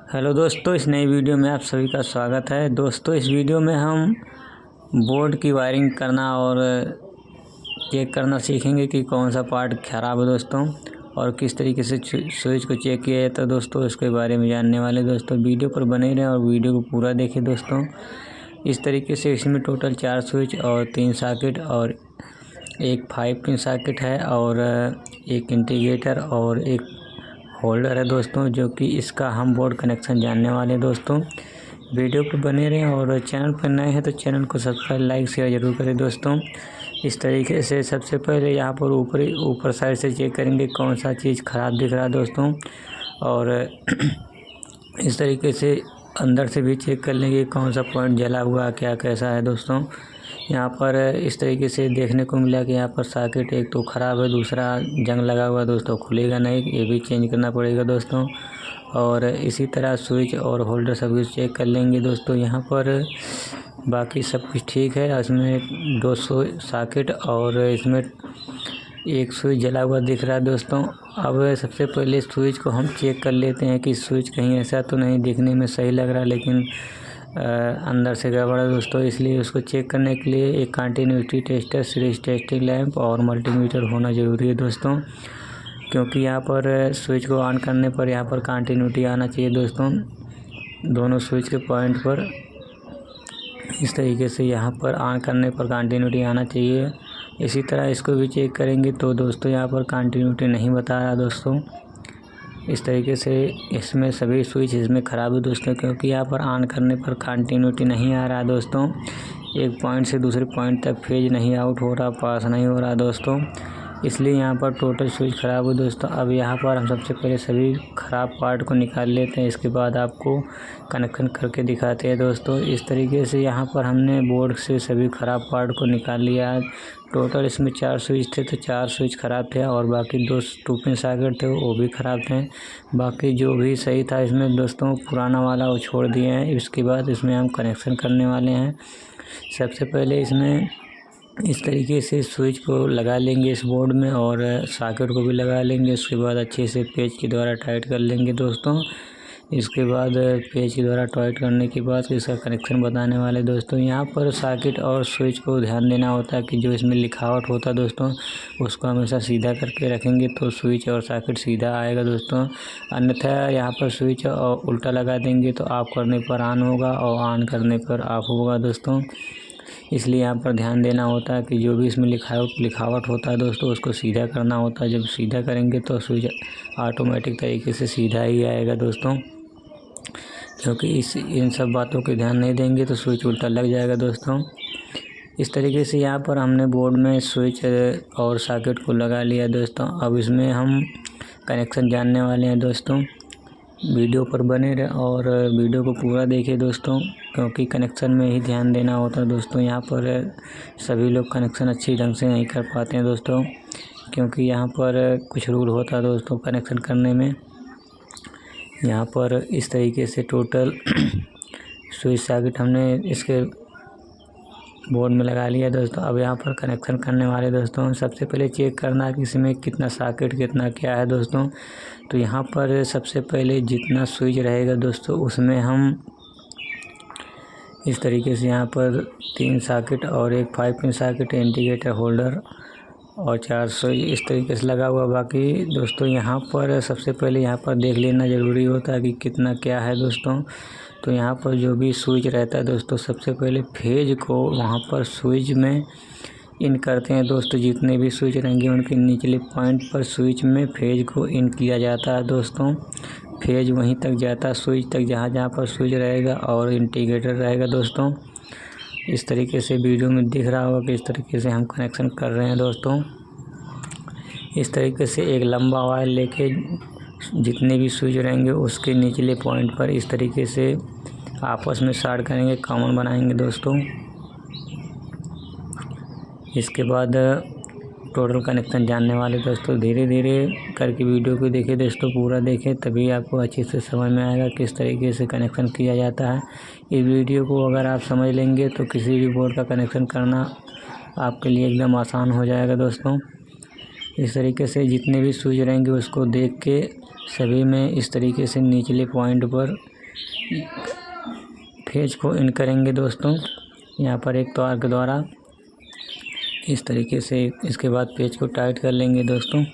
Hello दोस्तों, इस नई वीडियो में आप सभी का स्वागत है। दोस्तों, इस वीडियो में हम बोर्ड की वायरिंग करना और चेक करना सीखेंगे कि कौन सा पार्ट ख़राब है दोस्तों, और किस तरीके से स्विच को चेक किया जाता है दोस्तों, इसके बारे में जानने वाले दोस्तों। वीडियो पर बने रहें और वीडियो को पूरा देखें दोस्तों। इस तरीके से इसमें टोटल 4 स्विच और 3 सॉकेट और एक 5 पिन सॉकेट है और एक इंटीग्रेटर और एक होल्डर है दोस्तों, जो कि इसका हम बोर्ड कनेक्शन जानने वाले हैं दोस्तों। वीडियो पर बने रहें और चैनल पर नए हैं तो चैनल को सब्सक्राइब लाइक शेयर ज़रूर करें दोस्तों। इस तरीके से सबसे पहले यहाँ पर ऊपर साइड से चेक करेंगे कौन सा चीज़ ख़राब दिख रहा है दोस्तों, और इस तरीके से अंदर से भी चेक कर लेंगे कौन सा पॉइंट जला हुआ क्या कैसा है दोस्तों। यहाँ पर इस तरीके से देखने को मिला कि यहाँ पर सॉकेट एक तो ख़राब है, दूसरा जंग लगा हुआ दोस्तों, खुलेगा नहीं, ये भी चेंज करना पड़ेगा दोस्तों। और इसी तरह स्विच और होल्डर सब कुछ चेक कर लेंगे दोस्तों। यहाँ पर बाकी सब कुछ ठीक है। इसमें 200 सॉकेट और इसमें एक स्विच जला हुआ दिख रहा है दोस्तों। अब सबसे पहले स्विच को हम चेक कर लेते हैं कि स्विच कहीं ऐसा तो नहीं, दिखने में सही लग रहा है लेकिन अंदर से गड़बड़ है दोस्तों। इसलिए उसको चेक करने के लिए एक continuity tester, series testing lamp और मल्टीमीटर होना ज़रूरी है दोस्तों, क्योंकि यहाँ पर स्विच को ऑन करने पर यहाँ पर कंटिन्यूटी आना चाहिए दोस्तों, दोनों स्विच के पॉइंट पर। इस तरीके से यहाँ पर ऑन करने पर कंटिन्यूटी आना चाहिए। इसी तरह इसको भी चेक करेंगे तो दोस्तों यहाँ पर कंटिन्यूटी नहीं बता रहा दोस्तों। इस तरीके से इसमें सभी स्विच इसमें ख़राब है दोस्तों, क्योंकि यहाँ पर ऑन करने पर कंटिन्यूटी नहीं आ रहा दोस्तों। एक पॉइंट से दूसरे पॉइंट तक फेज नहीं आउट हो रहा, पास नहीं हो रहा दोस्तों, इसलिए यहाँ पर टोटल स्विच ख़राब है दोस्तों। अब यहाँ पर हम सबसे पहले सभी ख़राब पार्ट को निकाल लेते हैं, इसके बाद आपको कनेक्शन करके दिखाते हैं दोस्तों। इस तरीके से यहाँ पर हमने बोर्ड से सभी ख़राब पार्ट को निकाल लिया है। टोटल इसमें 4 स्विच थे तो 4 स्विच ख़राब थे, और बाकी 2 पिन सॉकेट थे वो भी ख़राब थे। बाकी जो भी सही था इसमें दोस्तों पुराना वाला वो छोड़ दिए हैं। इसके बाद इसमें हम कनेक्शन करने वाले हैं। सबसे पहले इसमें इस तरीके से स्विच को लगा लेंगे इस बोर्ड में, और सॉकेट को भी लगा लेंगे। उसके बाद अच्छे से पेच के द्वारा टाइट कर लेंगे दोस्तों। इसके बाद पेच के द्वारा टाइट करने के बाद इसका कनेक्शन बताने वाले दोस्तों। यहाँ पर सॉकेट और स्विच को ध्यान देना होता है कि जो इसमें लिखावट होता है दोस्तों, उसको हमेशा सीधा करके रखेंगे तो स्विच और सॉकेट सीधा आएगा दोस्तों। अन्यथा यहाँ पर स्विच और उल्टा लगा देंगे तो ऑफ करने पर ऑन होगा और ऑन करने पर ऑफ होगा दोस्तों। इसलिए यहाँ पर ध्यान देना होता है कि जो भी इसमें लिखावट होता है दोस्तों, उसको सीधा करना होता है। जब सीधा करेंगे तो स्विच ऑटोमेटिक तरीके से सीधा ही आएगा दोस्तों, क्योंकि इन सब बातों के ध्यान नहीं देंगे तो स्विच उल्टा लग जाएगा दोस्तों। इस तरीके से यहाँ पर हमने बोर्ड में स्विच और सॉकेट को लगा लिया दोस्तों। अब इसमें हम कनेक्शन जानने वाले हैं दोस्तों। वीडियो पर बने रहे और वीडियो को पूरा देखिए दोस्तों, क्योंकि कनेक्शन में ही ध्यान देना होता है दोस्तों। यहाँ पर सभी लोग कनेक्शन अच्छी ढंग से नहीं कर पाते हैं दोस्तों, क्योंकि यहाँ पर कुछ रूल होता है दोस्तों कनेक्शन करने में। यहाँ पर इस तरीके से टोटल स्विच सॉकेट हमने इसके बोर्ड में लगा लिया दोस्तों। अब यहाँ पर कनेक्शन करने वाले दोस्तों, सबसे पहले चेक करना है कि इसमें कितना सॉकेट कितना क्या है दोस्तों। तो यहाँ पर सबसे पहले जितना स्विच रहेगा दोस्तों, उसमें हम इस तरीके से यहाँ पर 3 सॉकेट और एक 5 पिन सॉकेट, इंडिकेटर, होल्डर और 4 स्विच इस तरीके से लगा हुआ। बाकी दोस्तों यहाँ पर सबसे पहले यहाँ पर देख लेना ज़रूरी होता है कि कितना क्या है दोस्तों। तो यहाँ पर जो भी स्विच रहता है दोस्तों, सबसे पहले फेज को वहाँ पर स्विच में इन करते हैं दोस्तों। जितने भी स्विच रहेंगे उनके निचले पॉइंट पर स्विच में फेज को इन किया जाता है दोस्तों। फेज वहीं तक जाता है स्विच तक जहाँ जहाँ पर स्विच रहेगा और इंडिकेटर रहेगा दोस्तों। इस तरीके से वीडियो में दिख रहा होगा कि इस तरीके से हम कनेक्शन कर रहे हैं दोस्तों। इस तरीके से एक लंबा वायर लेके जितने भी स्विच रहेंगे उसके निचले पॉइंट पर इस तरीके से आपस में शॉर्ट करेंगे, कॉमन बनाएंगे दोस्तों। इसके बाद टोटल कनेक्शन जानने वाले दोस्तों, धीरे धीरे करके वीडियो को देखें दोस्तों, पूरा देखें, तभी आपको अच्छे से समझ में आएगा किस तरीके से कनेक्शन किया जाता है। इस वीडियो को अगर आप समझ लेंगे तो किसी भी बोर्ड का कनेक्शन करना आपके लिए एकदम आसान हो जाएगा दोस्तों। इस तरीके से जितने भी स्विच रहेंगे उसको देख के सभी में इस तरीके से निचले पॉइंट पर फेज को इन करेंगे दोस्तों यहाँ पर एक तार के द्वारा इस तरीके से। इसके बाद पेज को टाइट कर लेंगे दोस्तों।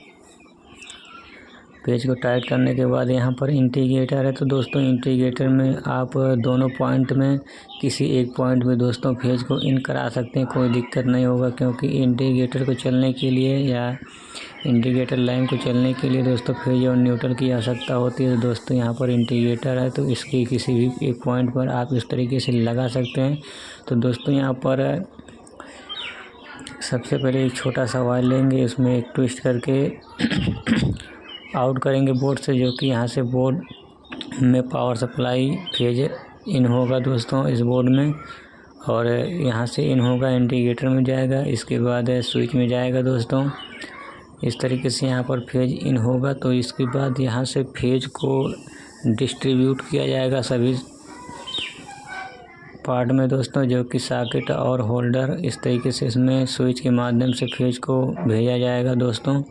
पेज को टाइट करने के बाद यहाँ पर इंटीग्रेटर है, तो दोस्तों इंटीग्रेटर में आप दोनों पॉइंट में किसी एक पॉइंट में दोस्तों फेज को इन करा सकते हैं, कोई दिक्कत नहीं होगा। क्योंकि इंटीग्रेटर को चलने के लिए या इंटीग्रेटर लाइन को चलने के लिए दोस्तों फेज और न्यूट्रल की आवश्यकता होती है। तो दोस्तों यहाँ पर इंटीग्रेटर है, तो इसकी किसी भी एक पॉइंट पर आप इस तरीके से लगा सकते हैं। तो दोस्तों यहाँ पर सबसे पहले एक छोटा सा वायर लेंगे, उसमें एक ट्विस्ट करके आउट करेंगे बोर्ड से, जो कि यहाँ से बोर्ड में पावर सप्लाई फेज इन होगा दोस्तों इस बोर्ड में, और यहाँ से इन होगा इंटीग्रेटर में जाएगा, इसके बाद स्विच में जाएगा दोस्तों। इस तरीके से यहाँ पर फेज इन होगा। तो इसके बाद यहाँ से फेज को डिस्ट्रीब्यूट किया जाएगा सभी पार्ट में दोस्तों, जो कि सॉकेट और होल्डर। इस तरीके से इसमें स्विच के माध्यम से फेज को भेजा जाएगा दोस्तों।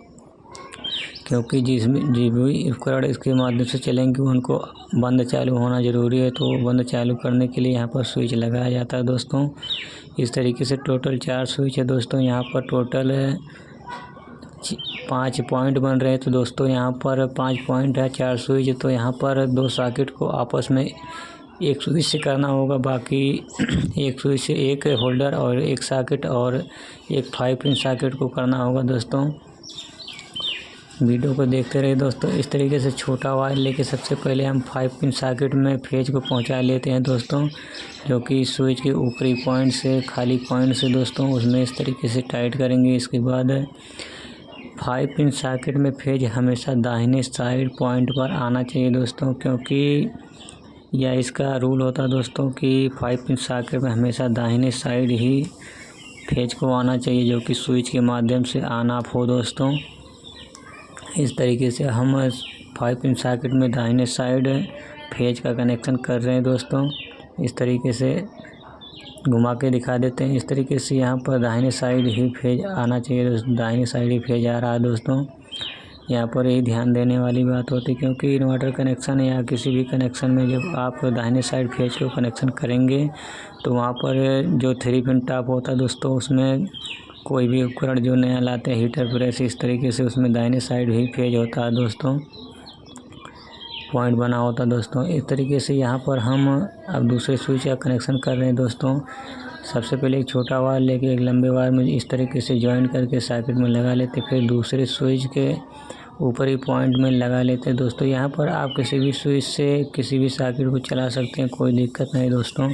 क्योंकि जिस भी उपकरण इसके माध्यम से चलेंगे उनको बंद चालू होना ज़रूरी है, तो बंद चालू करने के लिए यहाँ पर स्विच लगाया जाता है दोस्तों। इस तरीके से टोटल 4 स्विच है दोस्तों। यहाँ पर टोटल 5 पॉइंट बन रहे हैं, तो दोस्तों यहाँ पर 5 पॉइंट है, 4 स्विच। तो यहाँ पर 2 सॉकेट को आपस में एक स्विच से करना होगा, बाकी एक स्विच से एक होल्डर और एक सॉकेट और एक 5 पिन सॉकेट को करना होगा दोस्तों। वीडियो को देखते रहिए दोस्तों। इस तरीके से छोटा वायर लेके सबसे पहले हम 5 पिन सॉकेट में फेज को पहुंचा लेते हैं दोस्तों, जो कि स्विच के ऊपरी पॉइंट से खाली पॉइंट से दोस्तों उसमें इस तरीके से टाइट करेंगे। इसके बाद 5 पिन सॉकेट में फेज हमेशा दाहिने साइड पॉइंट पर आना चाहिए दोस्तों, क्योंकि यह इसका रूल होता है दोस्तों कि 5 पिन सॉकेट में हमेशा दाहिने साइड ही फेज को आना चाहिए, जो कि स्विच के माध्यम से ऑन ऑफ हो दोस्तों। इस तरीके से हम 5 पिन सॉकेट में दाहिने साइड फेज का कनेक्शन कर रहे हैं दोस्तों। इस तरीके से घुमा के दिखा देते हैं। इस तरीके से यहाँ पर दाहिने साइड ही फेज आना चाहिए दोस्तों, दाहिने साइड ही फेज आ रहा है दोस्तों। यहाँ पर यही ध्यान देने वाली बात होती है, क्योंकि इन्वर्टर कनेक्शन या किसी भी कनेक्शन में जब आप दाहिने साइड फेज को कनेक्शन करेंगे तो वहाँ पर जो 3 पिन टॉप होता है दोस्तों, उसमें कोई भी उपकरण जो नया लाते हैं हीटर प्रेस, इस तरीके से उसमें दाहिने साइड ही फेज होता है दोस्तों, पॉइंट बना होता है दोस्तों। इस तरीके से यहाँ पर हम अब दूसरे स्विच का कनेक्शन कर रहे हैं दोस्तों। सबसे पहले एक छोटा वायर लेके एक लंबे वायर में इस तरीके से जॉइन करके सॉकेट में लगा लेते, फिर दूसरे स्विच के ऊपरी पॉइंट में लगा लेते हैं दोस्तों। यहाँ पर आप किसी भी स्विच से किसी भी सॉकेट को चला सकते हैं, कोई दिक्कत नहीं दोस्तों,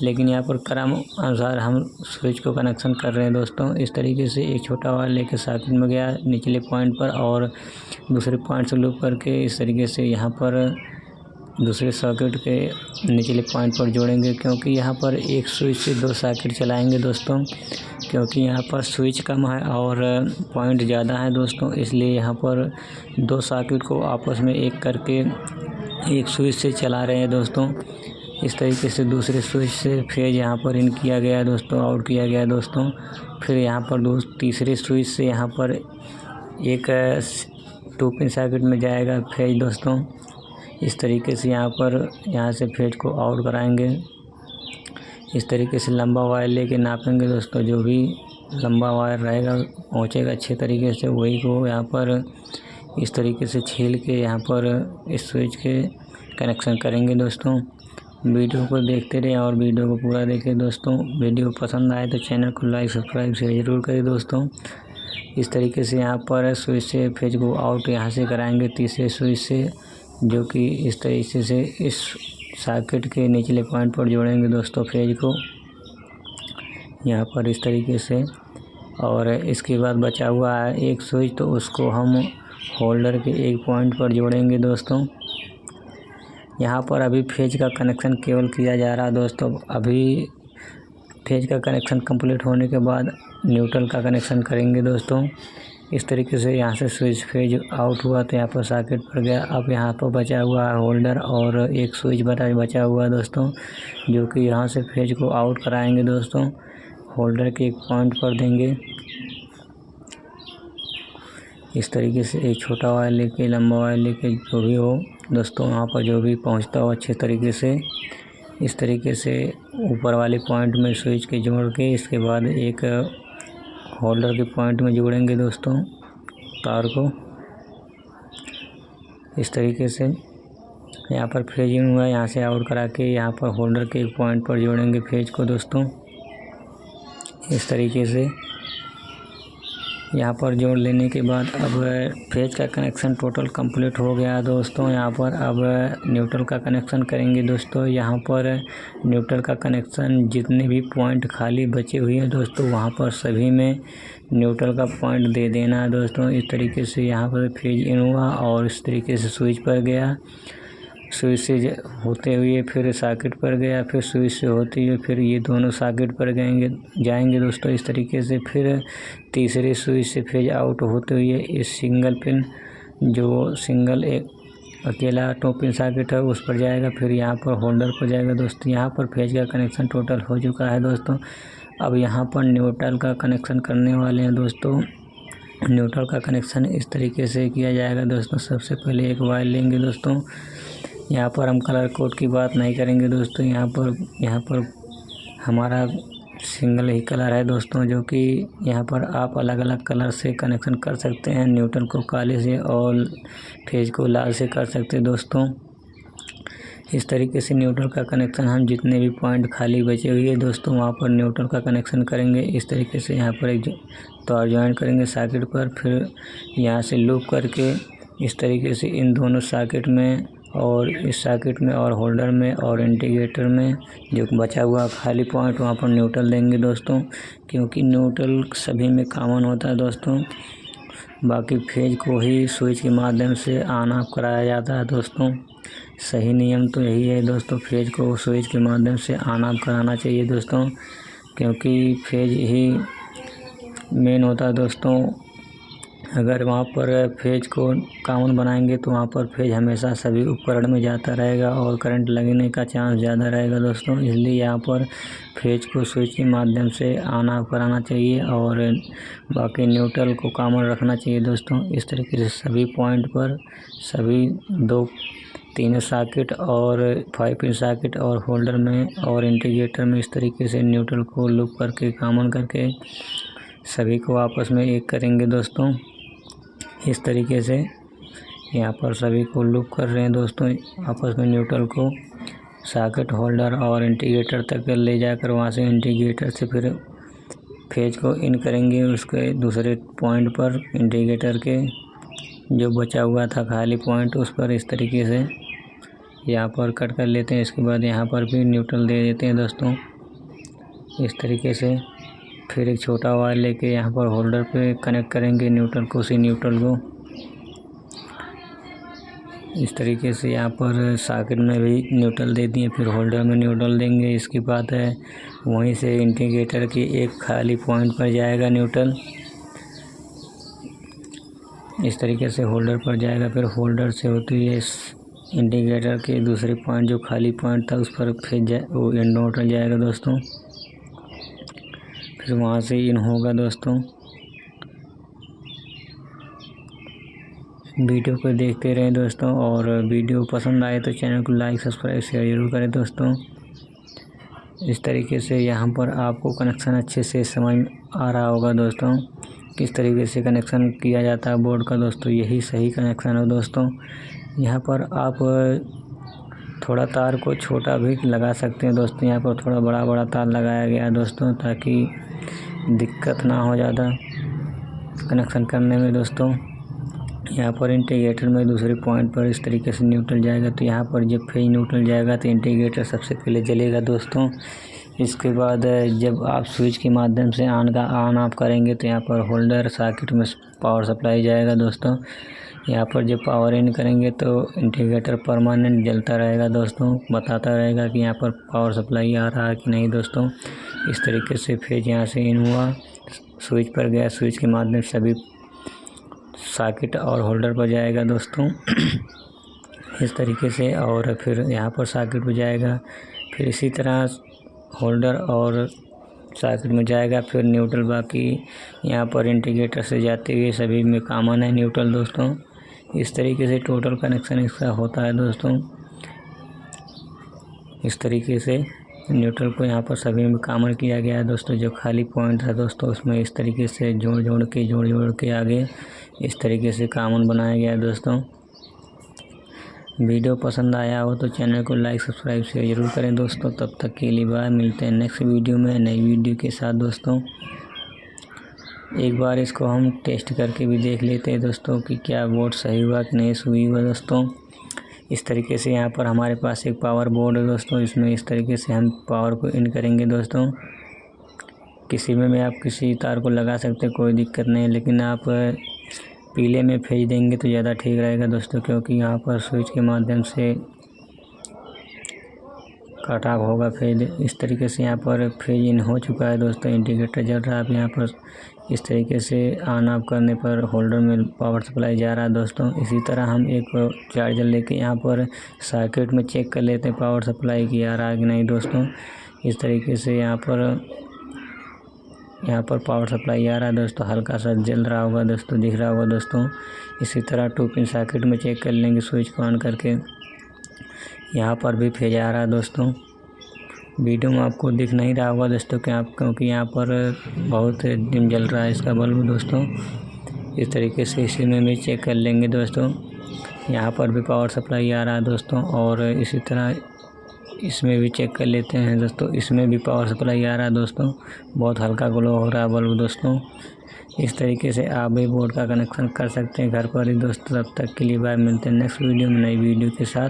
लेकिन यहाँ पर क्रम अनुसार हम स्विच को कनेक्शन कर रहे हैं दोस्तों। इस तरीके से एक छोटा वायर लेकर सॉकेट में गया निचले पॉइंट पर, और दूसरे पॉइंट से लूप करके इस तरीके से यहाँ पर दूसरे सॉकेट के निचले पॉइंट पर जोड़ेंगे, क्योंकि यहाँ पर एक स्विच से 2 सॉकेट चलाएंगे दोस्तों, क्योंकि यहाँ पर स्विच कम है और पॉइंट ज़्यादा है दोस्तों, इसलिए यहाँ पर 2 सॉकेट को आपस में एक करके एक स्विच से चला रहे हैं दोस्तों। इस तरीके से दूसरे स्विच से फेज यहाँ पर इन किया गया दोस्तों, आउट किया गया दोस्तों। फिर यहाँ पर तीसरे स्विच से यहाँ पर एक 2 पिन सॉकेट में जाएगा फेज दोस्तों। इस तरीके से यहाँ से फेज को आउट कराएंगे। इस तरीके से लंबा वायर लेके नापेंगे दोस्तों, जो भी लंबा वायर रहेगा पहुँचेगा अच्छे तरीके से, वही को यहाँ पर इस तरीके से छील के यहाँ पर इस स्विच के कनेक्शन करेंगे दोस्तों। वीडियो को देखते रहें और वीडियो को पूरा देखें दोस्तों। वीडियो पसंद आए तो चैनल को लाइक सब्सक्राइब शेयर ज़रूर करें दोस्तों। इस तरीके से यहाँ पर स्विच से फेज को आउट यहाँ से कराएंगे तीसरे स्विच से, जो कि इस तरीके से इस सॉकेट के निचले पॉइंट पर जोड़ेंगे दोस्तों फेज को यहाँ पर इस तरीके से। और इसके बाद बचा हुआ है एक स्विच, तो उसको हम होल्डर के एक पॉइंट पर जोड़ेंगे दोस्तों। यहाँ पर अभी फेज का कनेक्शन केवल किया जा रहा है दोस्तों। अभी फेज का कनेक्शन कंप्लीट होने के बाद न्यूट्रल का कनेक्शन करेंगे दोस्तों। इस तरीके से यहाँ से स्विच फेज आउट हुआ तो यहाँ पर सॉकेट पर गया। अब यहाँ पर बचा हुआ है होल्डर और एक स्विच बचा हुआ है दोस्तों, जो कि यहाँ से फेज को आउट कराएंगे दोस्तों। होल्डर के एक पॉइंट पर देंगे। इस तरीके से एक छोटा वायर लेके, लंबा वायर लेके, जो भी हो दोस्तों, वहाँ पर जो भी पहुँचता हो अच्छे तरीके से इस तरीके से ऊपर वाले पॉइंट में स्विच के जोड़ के, इसके बाद एक होल्डर के पॉइंट में जोड़ेंगे दोस्तों तार को। इस तरीके से यहाँ पर फेज इन हुआ, यहाँ से आउट करा के यहाँ पर होल्डर के एक पॉइंट पर जोड़ेंगे फेज को दोस्तों। इस तरीके से यहाँ पर जोड़ लेने के बाद अब फेज का कनेक्शन टोटल कंप्लीट हो गया दोस्तों। यहाँ पर अब न्यूट्रल का कनेक्शन करेंगे दोस्तों। यहाँ पर न्यूट्रल का कनेक्शन जितने भी पॉइंट खाली बचे हुए हैं दोस्तों, वहाँ पर सभी में न्यूट्रल का पॉइंट दे देना है दोस्तों। इस तरीके से यहाँ पर फेज इन हुआ और इस तरीके से स्विच पर गया, स्विच से होते हुए फिर सॉकेट पर गया, फिर स्विच से होते हुए फिर ये दोनों सॉकेट पर जाएंगे दोस्तों। इस तरीके से फिर तीसरे स्विच से फेज आउट होते हुए इस सिंगल पिन, जो सिंगल एक अकेला 2 पिन सॉकेट है, उस पर जाएगा, फिर यहाँ पर होल्डर पर जाएगा दोस्तों। यहाँ पर फेज का कनेक्शन टोटल हो चुका है दोस्तों। अब यहाँ पर न्यूट्रल का कनेक्शन करने वाले हैं दोस्तों। न्यूट्रल का कनेक्शन इस तरीके से किया जाएगा दोस्तों। सबसे पहले एक वायर लेंगे दोस्तों। यहाँ पर हम कलर कोड की बात नहीं करेंगे दोस्तों। यहाँ पर हमारा सिंगल ही कलर है दोस्तों, जो कि यहाँ पर आप अलग अलग कलर से कनेक्शन कर सकते हैं। न्यूट्रल को काले से और फेज को लाल से कर सकते हैं दोस्तों। इस तरीके से न्यूट्रल का कनेक्शन हम जितने भी पॉइंट खाली बचे हुए हैं दोस्तों, वहाँ पर न्यूट्रल का कनेक्शन करेंगे। इस तरीके से यहाँ पर एक तार ज्वाइन करेंगे सॉकेट पर, फिर यहाँ से लूप करके इस तरीके से इन दोनों सॉकेट में और इस सॉकेट में और होल्डर में और इंडिकेटर में जो बचा हुआ खाली पॉइंट, वहाँ पर न्यूट्रल देंगे दोस्तों, क्योंकि न्यूट्रल सभी में कॉमन होता है दोस्तों। बाकी फेज को ही स्विच के माध्यम से ऑन ऑफ कराया जाता है दोस्तों। सही नियम तो यही है दोस्तों, फेज को स्विच के माध्यम से ऑन ऑफ कराना चाहिए दोस्तों, क्योंकि फेज ही मेन होता है दोस्तों। अगर वहाँ पर फेज को कॉमन बनाएंगे तो वहाँ पर फेज हमेशा सभी उपकरण में जाता रहेगा और करंट लगने का चांस ज़्यादा रहेगा दोस्तों। इसलिए यहाँ पर फेज को स्विच के माध्यम से ऑन ऑफ कराना चाहिए और बाकी न्यूट्रल को कॉमन रखना चाहिए दोस्तों। इस तरीके से सभी पॉइंट पर सभी 2-3 सॉकेट और 5 पिन सॉकेट और होल्डर में और इंडिकेटर में इस तरीके से न्यूट्रल को लूप करके कॉमन करके सभी को आपस में एक करेंगे दोस्तों। इस तरीके से यहाँ पर सभी को लूप कर रहे हैं दोस्तों, आपस में न्यूट्रल को सॉकेट, होल्डर और इंडिकेटर तक ले जाकर वहाँ से इंडिकेटर से फिर फेज को इन करेंगे उसके दूसरे पॉइंट पर, इंडिकेटर के जो बचा हुआ था खाली पॉइंट उस पर। इस तरीके से यहाँ पर कट कर लेते हैं। इसके बाद यहाँ पर भी न्यूट्रल दे देते हैं दोस्तों। इस तरीके से फिर एक छोटा वायर लेके यहाँ पर होल्डर पे कनेक्ट करेंगे न्यूट्रल को, उसी न्यूट्रल को। इस तरीके से यहाँ पर सॉकेट में भी न्यूट्रल दे दिए, फिर होल्डर में न्यूट्रल देंगे। इसके बाद है वहीं से इंडिकेटर की एक खाली पॉइंट पर जाएगा न्यूट्रल। इस तरीके से होल्डर पर जाएगा, फिर होल्डर से होती है इंडिकेटर के दूसरे पॉइंट जो खाली पॉइंट था उस पर फिर वो न्यूट्रल जाएगा दोस्तों। फिर वहाँ से इन होगा दोस्तों। वीडियो को देखते रहें दोस्तों, और वीडियो पसंद आए तो चैनल को लाइक, सब्सक्राइब, शेयर जरूर करें दोस्तों। इस तरीके से यहाँ पर आपको कनेक्शन अच्छे से समझ आ रहा होगा दोस्तों, किस तरीके से कनेक्शन किया जाता है बोर्ड का दोस्तों। यही सही कनेक्शन है दोस्तों। यहाँ पर आप थोड़ा तार को छोटा भी लगा सकते हैं दोस्तों। यहाँ पर थोड़ा बड़ा तार लगाया गया है दोस्तों, ताकि दिक्कत ना हो ज़्यादा कनेक्शन करने में दोस्तों। यहाँ पर इंडिकेटर में दूसरे पॉइंट पर इस तरीके से न्यूट्रल जाएगा, तो यहाँ पर जब फेज न्यूट्रल जाएगा तो इंडिकेटर सबसे पहले जलेगा दोस्तों। इसके बाद जब आप स्विच के माध्यम से ऑन ऑफ करेंगे तो यहाँ पर होल्डर सॉकेट में पावर सप्लाई जाएगा दोस्तों। यहाँ पर जब पावर इन करेंगे तो इंडिकेटर परमानेंट जलता रहेगा दोस्तों, बताता रहेगा कि यहाँ पर पावर सप्लाई आ रहा है कि नहीं दोस्तों। इस तरीके से फेज यहाँ से इन हुआ, स्विच पर गया, स्विच के माध्यम से सभी सॉकेट और होल्डर पर जाएगा दोस्तों। इस तरीके से, और फिर यहाँ पर सॉकेट पर जाएगा, फिर इसी तरह होल्डर और सॉकेट में जाएगा। फिर न्यूट्रल बाकी यहाँ पर इंडिकेटर से जाते हुए सभी में कॉमन है न्यूट्रल दोस्तों। इस तरीके से टोटल कनेक्शन इसका होता है दोस्तों। इस तरीके से न्यूट्रल को यहाँ पर सभी में कॉमन किया गया है दोस्तों। जो खाली पॉइंट है दोस्तों उसमें इस तरीके से जोड़ के आगे इस तरीके से कॉमन बनाया गया है दोस्तों। वीडियो पसंद आया हो तो चैनल को लाइक सब्सक्राइब शेयर जरूर करें दोस्तों। तब तक के लिए बाय, मिलते हैं नेक्स्ट वीडियो में नई वीडियो के साथ दोस्तों। एक बार इसको हम टेस्ट करके भी देख लेते हैं दोस्तों कि क्या बोर्ड सही हुआ कि नहीं सही हुआ दोस्तों। इस तरीके से यहाँ पर हमारे पास एक पावर बोर्ड है दोस्तों। इसमें इस तरीके से हम पावर को इन करेंगे दोस्तों। किसी में आप किसी तार को लगा सकते हैं, कोई दिक्कत नहीं है, लेकिन आप पीले में भेज देंगे तो ज़्यादा ठीक रहेगा दोस्तों, क्योंकि यहाँ पर स्विच के माध्यम से कट ऑफ होगा फेज। इस तरीके से यहाँ पर फेज इन हो चुका है दोस्तों। इंडिकेटर जल रहा है अब यहाँ पर। इस तरीके से ऑन ऑफ करने पर होल्डर में पावर सप्लाई जा रहा है दोस्तों। इसी तरह हम एक चार्जर लेके यहाँ पर सर्किट में चेक कर लेते हैं पावर सप्लाई की आ रहा है कि नहीं दोस्तों। इस तरीके से यहाँ पर पावर सप्लाई आ रहा है दोस्तों। हल्का सा जल रहा होगा दोस्तों, दिख रहा होगा दोस्तों। इसी तरह 2 पिन सर्किट में चेक कर लेंगे स्विच को ऑन करके। यहाँ पर भी फेज आ रहा है दोस्तों। वीडियो में आपको दिख नहीं रहा होगा दोस्तों क्योंकि यहाँ पर बहुत डिम जल रहा है इसका बल्ब दोस्तों। इस तरीके से इसी में भी चेक कर लेंगे दोस्तों। यहाँ पर भी पावर सप्लाई आ रहा है दोस्तों। और इसी तरह इसमें भी चेक कर लेते हैं दोस्तों। इसमें भी पावर सप्लाई आ रहा है दोस्तों। बहुत हल्का ग्लो हो रहा है बल्ब दोस्तों। इस तरीके से आप भी बोर्ड का कनेक्शन कर सकते हैं घर पर ही दोस्तों। तब तक के लिए बाय, मिलते हैं नेक्स्ट वीडियो में नई वीडियो के साथ।